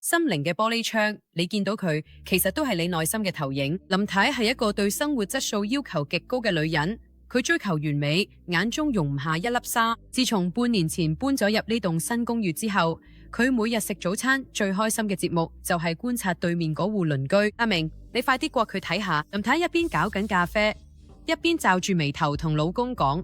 心靈嘅玻璃窗，你見到佢，其實都係你內心嘅投影。林太係一個對生活質素要求極高嘅女人，佢追求完美，眼中容唔下一粒沙。自從半年前搬咗入呢棟新公寓之後，佢每日食早餐最開心嘅節目就係觀察對面嗰戶鄰居。阿明，你快啲過去睇下。林太一邊搞緊咖啡，一邊皺住眉頭同老公講：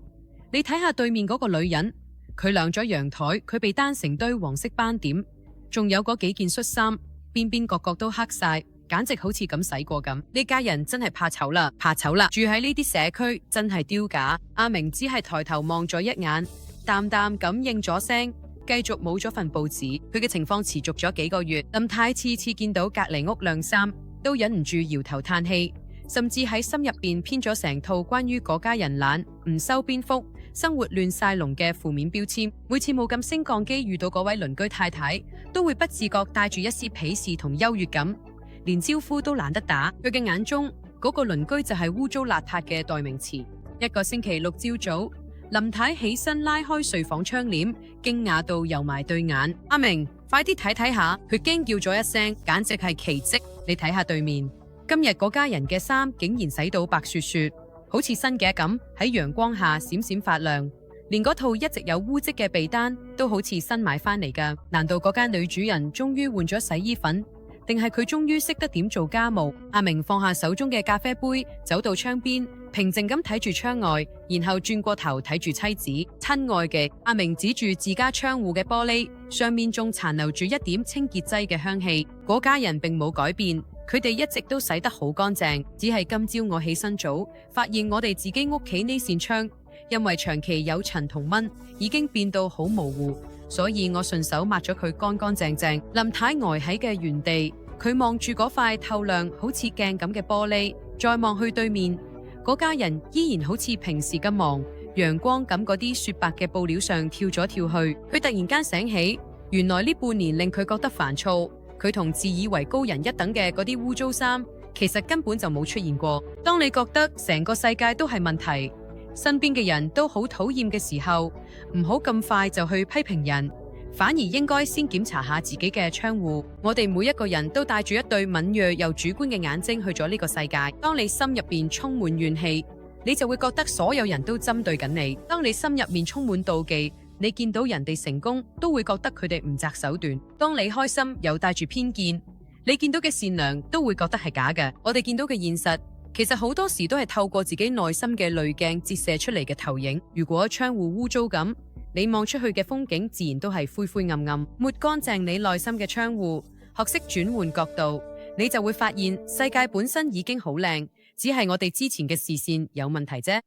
你睇下對面嗰個女人。佢晾咗陽台，佢被單成堆黃色斑點，仲有嗰幾件恤衫，邊邊角角都黑晒，簡直好似咁洗過咁。呢家人真係怕醜啦，怕醜啦！住喺呢啲社區真係丟架。阿明只係抬頭望咗一眼，淡淡咁應咗聲，繼續冇咗份報紙。佢嘅情況持續咗幾個月，林太次次見到隔籬屋晾衫，都忍唔住搖頭嘆氣，甚至喺心入邊編咗成套關於嗰家人懶、唔收邊幅、生活亂晒龍嘅負面標籤。每次冇咁升降機遇到嗰位鄰居太太，都會不自覺帶住一絲鄙視同優越感，連招呼都懶得打。佢嘅眼中，嗰個鄰居就係污糟邋遢嘅代名詞。一個星期六朝早，林太起身拉開睡房窗簾，驚訝到油埋對眼。阿明，快啲睇睇下！佢驚叫咗一聲，簡直係奇蹟。你睇下對面，今日嗰家人嘅衫竟然洗到白雪雪，好似新嘅咁，喺陽光下閃閃發亮，連嗰套一直有污漬嘅被單都好似新買翻嚟㗎。難道嗰間女主人終於換咗洗衣粉，定係佢終於識得點做家務？阿明放下手中嘅咖啡杯，走到窗邊，平靜咁睇住窗外，然後轉過頭睇住妻子。親愛嘅，阿明指住自家窗戶嘅玻璃，上面仲殘留住一點清潔劑嘅香氣。嗰家人並冇改變。佢哋一直都洗得好乾淨，只係今朝我起身早，發現我哋自己屋企呢扇窗，因為長期有塵同蚊，已經變到好模糊，所以我順手抹咗佢乾乾淨淨。林太呆喺嘅原地，佢望住嗰塊透亮好似鏡咁嘅玻璃，再望去對面，嗰家人依然好似平時咁忙，陽光咁嗰啲雪白嘅布料上跳咗跳去。佢突然間醒起，原來呢半年令佢覺得煩躁。佢同自以為高人一等嘅嗰啲污糟衫，其實根本就冇出現過。當你覺得成個世界都係問題，身邊嘅人都好討厭嘅時候，唔好咁快就去批評人，反而應該先檢查下自己嘅窗戶。我哋每一個人都帶住一對敏銳又主觀嘅眼睛去咗呢個世界。當你心入邊充滿怨氣，你就會覺得所有人都針對緊你。當你心入面充滿妒忌，你見到人哋成功，都會覺得佢哋唔擇手段。當你開心又帶住偏見，你見到嘅善良都會覺得係假嘅。我哋見到嘅現實，其實好多時都係透過自己內心嘅濾鏡折射出嚟嘅投影。如果窗戶污糟咁，你望出去嘅風景自然都係灰灰暗暗。抹乾淨你內心嘅窗戶，學識轉換角度，你就會發現世界本身已經好靚，只係我哋之前嘅視線有問題啫。